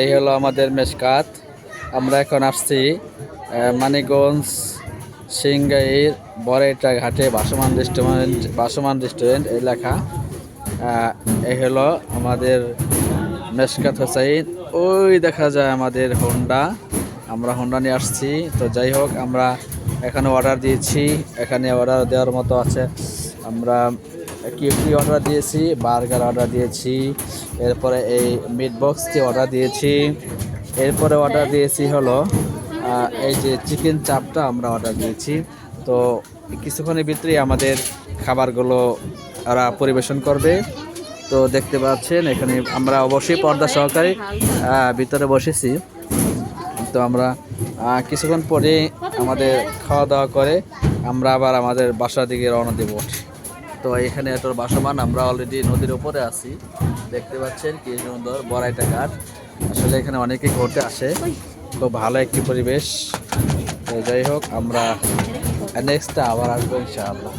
এই হলো আমাদের মেশকাত। আমরা এখন আসছি মানিকগঞ্জ সিংগাইর বড়াইটা ঘাটে ভাসমান রেস্টুরেন্ট এই লেখা। এই হলো আমাদের মেশকাত হোসাইন। ওই দেখা যায় আমাদের হোন্ডা, আমরা হোন্ডা নিয়ে আসছি। তো যাই হোক, আমরা এখানে অর্ডার দিয়েছি, এখানে অর্ডার দেওয়ার মতো আছে। আমরা কি কি অর্ডার দিয়েছি, বার্গার অর্ডার দিয়েছি, এরপরে এই মিট বক্সটি অর্ডার দিয়েছি, এরপরে অর্ডার দিয়েছি হলো এই যে চিকেন চাপটা আমরা অর্ডার দিয়েছি। তো কিছুক্ষণের ভিতরেই আমাদের খাবারগুলো ওরা পরিবেশন করবে। তো দেখতে পাচ্ছেন এখানে আমরা অবশ্যই পর্দা সহকারে ভিতরে বসেছি। তো আমরা কিছুক্ষণ পরে আমাদের খাওয়া দাওয়া করে আমরা আবার আমাদের বাসার দিকে রওনা দেব। তো এখানে এত ভাসমান, আমরা অলরেডি নদীর উপরে আছি। দেখতে পাচ্ছেন কি সুন্দর বড়াইটা ঘাট। আসলে এখানে অনেকেই ঘুরতে আসে, খুব ভালো একটি পরিবেশ। তো যাই হোক, আমরা নেক্সটটা আবার আসবো ইনশাআল্লাহ।